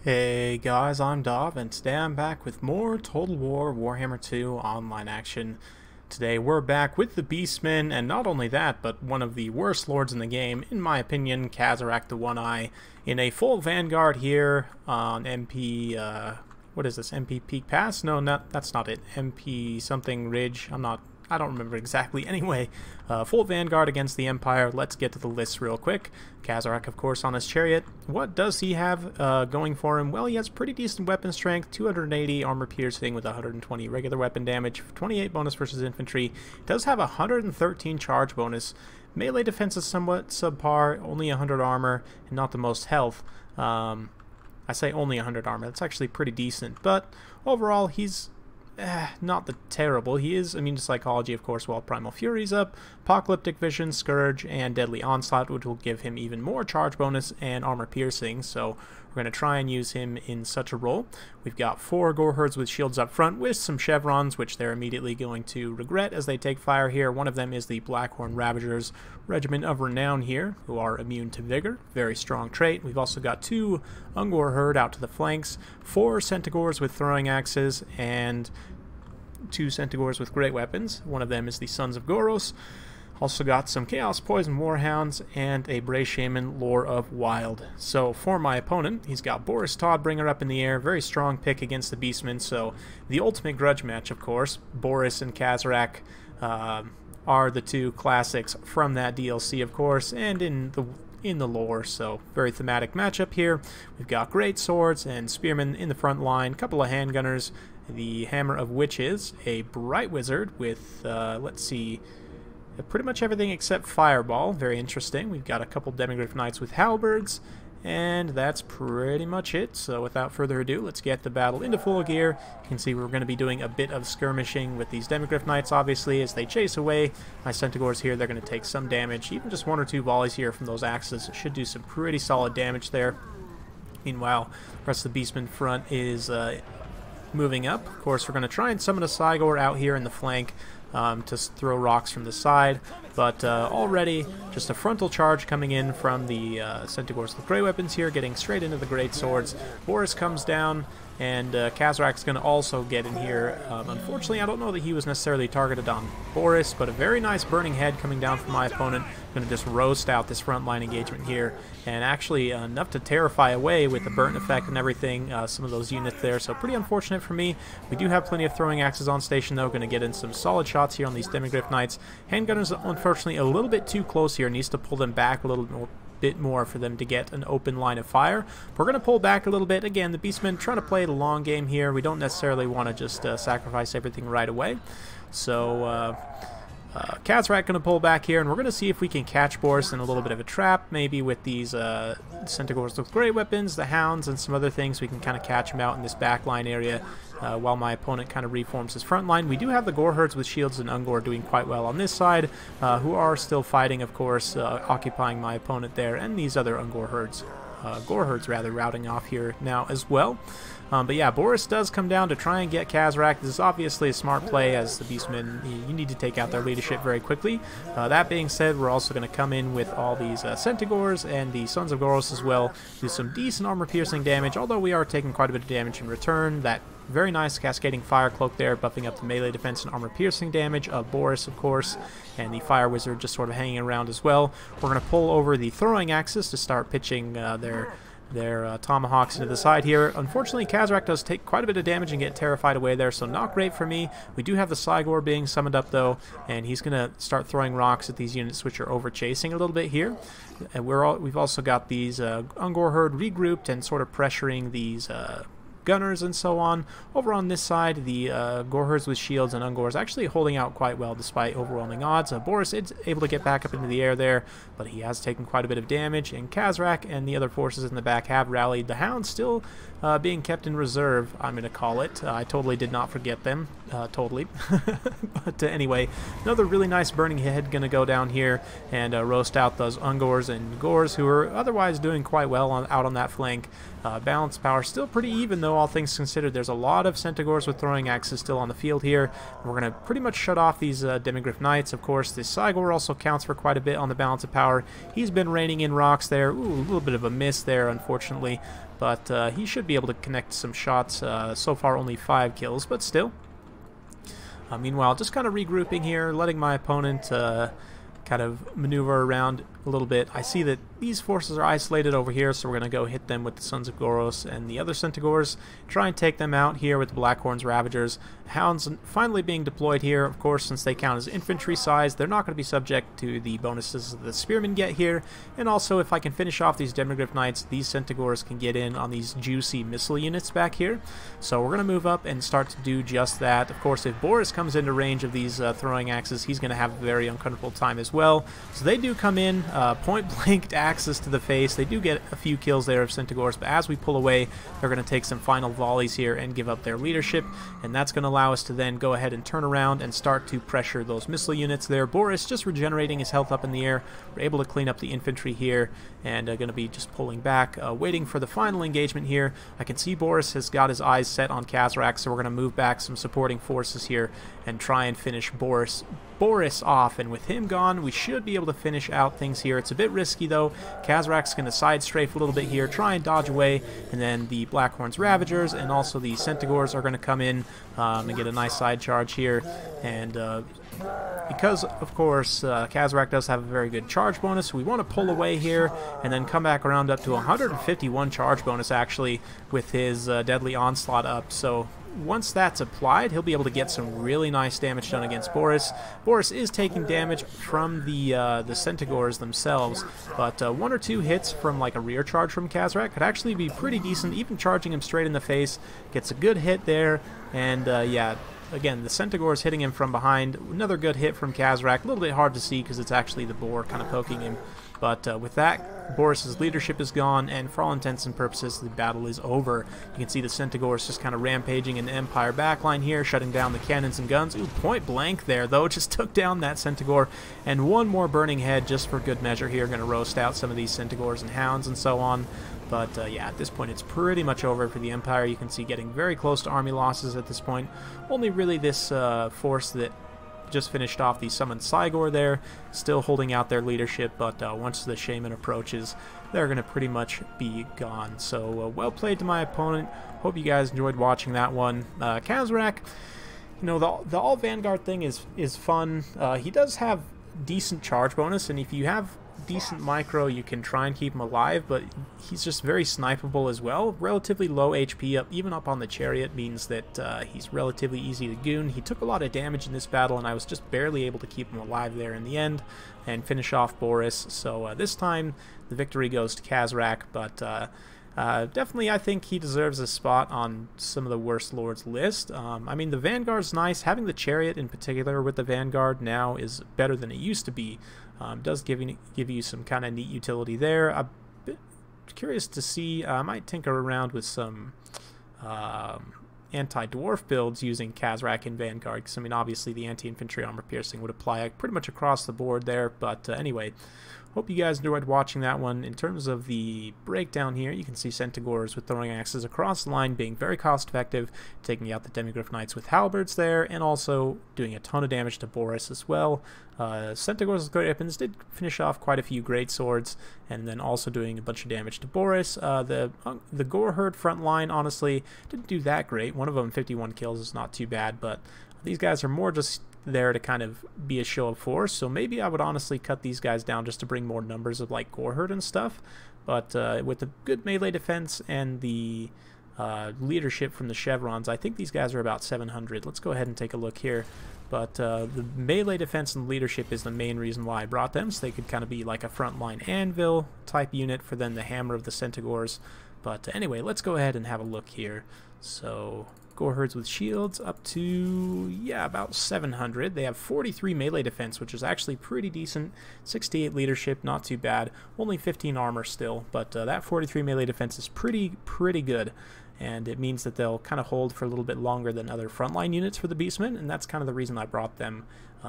Hey guys, I'm Dov, and today I'm back with more Total War Warhammer 2 online action. Today we're back with the Beastmen, and not only that, but one of the worst lords in the game, in my opinion, Khazrak the One-Eye, in a full vanguard here on MP, what is this, MP Peak Pass? No, that's not it, MP something Ridge, I don't remember exactly. Anyway, full vanguard against the Empire. Let's get to the list real quick. Khazrak, of course, on his chariot. What does he have going for him? Well, he has pretty decent weapon strength, 280 armor piercing with 120 regular weapon damage, 28 bonus versus infantry. Does have 113 charge bonus. Melee defense is somewhat subpar, only 100 armor, and not the most health. I say only 100 armor. That's actually pretty decent, but overall, he's not the terrible. He is immune to psychology, of course, while Primal Fury's up, Apocalyptic Vision, Scourge, and Deadly Onslaught, which will give him even more charge bonus and armor piercing, so we're going to try and use him in such a role. We've got 4 Goreherds with shields up front with some chevrons, which they're immediately going to regret as they take fire here. One of them is the Blackhorn Ravagers, Regiment of Renown here, who are immune to Vigor. Very strong trait. We've also got 2 Ungor Herd out to the flanks, 4 Centaurs with throwing axes, and 2 Centaurs with great weapons. One of them is the Sons of Goros. Also got some Chaos Poison Warhounds and a Bray Shaman Lore of Wild. So for my opponent, he's got Boris Todbringer up in the air. Very strong pick against the Beastmen. So the ultimate grudge match, of course. Boris and Khazrak are the 2 classics from that DLC, of course, and in the lore, so very thematic matchup here. We've got great swords and spearmen in the front line, couple of handgunners, the Hammer of Witches, a Bright Wizard with, let's see, pretty much everything except Fireball. Very interesting. We've got a couple Demigryph Knights with halberds, and that's pretty much it. So without further ado, let's get the battle into full gear. You can see we're going to be doing a bit of skirmishing with these Demigryph Knights, obviously, as they chase away my Centaurs here. They're going to take some damage. Even just 1 or 2 volleys here from those axes should do some pretty solid damage there. Meanwhile, the rest of the Beastman front is moving up. Of course, we're going to try and summon a Cygor out here in the flank to throw rocks from the side, but already just a frontal charge coming in from the Centaurs with great weapons here, getting straight into the great swords. Boris comes down, and Khazrak's going to also get in here. Unfortunately, I don't know that he was necessarily targeted on Boris, but a very nice burning head coming down from my opponent. Going to just roast out this frontline engagement here, and actually enough to terrify away with the burnt effect and everything, some of those units there, so pretty unfortunate for me. We do have plenty of throwing axes on station, though. Going to get in some solid shots here on these Demigryph Knights. Handgunners, unfortunately, a little bit too close here. Needs to pull them back a little bit more for them to get an open line of fire. We're going to pull back a little bit. Again, the Beastmen trying to play the long game here. We don't necessarily want to just sacrifice everything right away. So Khazrak going to pull back here, and we're going to see if we can catch Boris in a little bit of a trap, maybe with these Centaurs with great weapons, the Hounds, and some other things. We can kind of catch him out in this backline area while my opponent kind of reforms his front line. We do have the Goreherds with shields and Ungor doing quite well on this side, who are still fighting, of course, occupying my opponent there, and these other Goreherds rather, routing off here now as well. But yeah, Boris does come down to try and get Khazrak. This is obviously a smart play, as the Beastmen, you need to take out their leadership very quickly. That being said, we're also going to come in with all these Centaurs and the Sons of Goros as well, do some decent armor-piercing damage, although we are taking quite a bit of damage in return. That very nice Cascading Fire Cloak there, buffing up the melee defense and armor-piercing damage of Boris, of course, and the Fire Wizard just sort of hanging around as well. We're going to pull over the throwing axes to start pitching their tomahawks into the side here. Unfortunately, Khazrak does take quite a bit of damage and get terrified away there, so not great for me. We do have the Cygor being summoned up, though, and he's going to start throwing rocks at these units which are over-chasing a little bit here. And we've also got these Ungor Herd regrouped and sort of pressuring these gunners and so on. Over on this side, the Goreherds with shields and Ungors actually holding out quite well despite overwhelming odds. Boris is able to get back up into the air there, but he has taken quite a bit of damage, and Khazrak and the other forces in the back have rallied. The Hounds still being kept in reserve, I'm going to call it. I totally did not forget them, totally. But anyway, another really nice burning head going to go down here and roast out those Ungors and Gors, who are otherwise doing quite well out on that flank. Balance power still pretty even, though, all things considered, there's a lot of Centaurs with throwing axes still on the field here. We're going to pretty much shut off these Demigryph Knights. Of course, the Cygor also counts for quite a bit on the balance of power. He's been raining in rocks there. Ooh, a little bit of a miss there, unfortunately. But he should be able to connect some shots. So far, only 5 kills, but still. Meanwhile, just kind of regrouping here, letting my opponent kind of maneuver around a little bit. I see that these forces are isolated over here, so we're going to go hit them with the Sons of Goros and the other Centaurs, try and take them out here with the Blackhorn's Ravagers. Hounds finally being deployed here. Of course, since they count as infantry size, they're not going to be subject to the bonuses the Spearmen get here. And also, if I can finish off these Demigryph Knights, these Centaurs can get in on these juicy missile units back here. So we're going to move up and start to do just that. Of course, if Boris comes into range of these throwing axes, he's going to have a very uncomfortable time as well. So they do come in, point-blank axes to the face. They do get a few kills there of Centaurs, but as we pull away, they're going to take some final volleys here and give up their leadership, and that's going to allow us to then go ahead and turn around and start to pressure those missile units there. Boris just regenerating his health up in the air. We're able to clean up the infantry here, and going to be just pulling back, waiting for the final engagement here. I can see Boris has got his eyes set on Khazrak, so we're going to move back some supporting forces here and try and finish Boris off, and with him gone, we should be able to finish out things here. It's a bit risky though. Khazrak's going to side strafe a little bit here, try and dodge away, and then the Blackhorn's Ravagers and also the Centaurs are going to come in and get a nice side charge here. And because, of course, Khazrak does have a very good charge bonus, we want to pull away here and then come back around up to 151 charge bonus, actually, with his Deadly Onslaught up. So once that's applied, he'll be able to get some really nice damage done against Boris. Boris is taking damage from the Centaurs themselves, but 1 or 2 hits from like a rear charge from Khazrak could actually be pretty decent. Even charging him straight in the face gets a good hit there, and yeah, again, the Centaurs hitting him from behind. Another good hit from Khazrak. A little bit hard to see because it's actually the boar kind of poking him. But with that, Boris's leadership is gone, and for all intents and purposes, the battle is over. You can see the Centaurs just kind of rampaging in the Empire backline here, shutting down the cannons and guns. Ooh, point blank there, though. Just took down that Centaur. And one more burning head just for good measure here. Going to roast out some of these Centaurs and Hounds and so on. But yeah, at this point, it's pretty much over for the Empire. You can see getting very close to army losses at this point. Only really this force that just finished off the summoned Cygor there, still holding out their leadership, but once the Shaman approaches, they're going to pretty much be gone. So well played to my opponent. Hope you guys enjoyed watching that one. Khazrak, you know, the all Vanguard thing is fun. He does have decent charge bonus, and if you have decent micro, you can try and keep him alive, but he's just very snipeable as well. Relatively low HP, even up on the chariot, means that he's relatively easy to goon. He took a lot of damage in this battle, and I was just barely able to keep him alive there in the end and finish off Boris. So this time the victory goes to Khazrak, but definitely I think he deserves a spot on some of the worst lords list. I mean, the Vanguard's nice. Having the chariot in particular with the Vanguard now is better than it used to be. Does give you some kind of neat utility there. I'm a bit curious to see. I might tinker around with some anti-dwarf builds using Khazrak in Vanguard, because I mean, obviously the anti-infantry armor piercing would apply pretty much across the board there. But anyway, hope you guys enjoyed watching that one. In terms of the breakdown here, you can see Centaurs with throwing axes across the line being very cost effective, taking out the Demigryph Knights with halberds there, and also doing a ton of damage to Boris as well. Centaurs with great weapons did finish off quite a few great swords, and then also doing a bunch of damage to Boris. The Gore Herd front line, honestly, didn't do that great. One of them, 51 kills, is not too bad, but these guys are more just there to kind of be a show of force, so maybe I would honestly cut these guys down just to bring more numbers of like Gore Herd and stuff. But with the good melee defense and the leadership from the chevrons, I think these guys are about 700. Let's go ahead and take a look here. But the melee defense and leadership is the main reason why I brought them, so they could kind of be like a frontline anvil type unit for then the hammer of the Centaurs. But anyway, let's go ahead and have a look here. So Gore Herds with shields up to, yeah, about 700. They have 43 melee defense, which is actually pretty decent. 68 leadership, not too bad. Only 15 armor still, but that 43 melee defense is pretty good. And it means that they'll kind of hold for a little bit longer than other frontline units for the Beastmen, and that's kind of the reason I brought them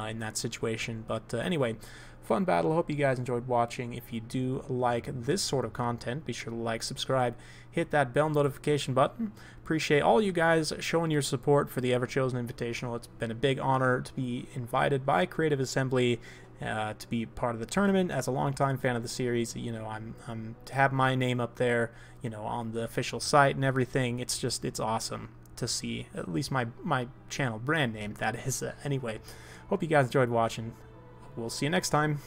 in that situation. But anyway, fun battle. Hope you guys enjoyed watching. If you do like this sort of content, be sure to like, subscribe, hit that bell notification button. Appreciate all you guys showing your support for the Ever Chosen Invitational. It's been a big honor to be invited by Creative Assembly to be part of the tournament. As a longtime fan of the series, you know, I'm to have my name up there, you know, on the official site and everything. It's awesome to see, at least my channel brand name, that is. Anyway, hope you guys enjoyed watching. We'll see you next time.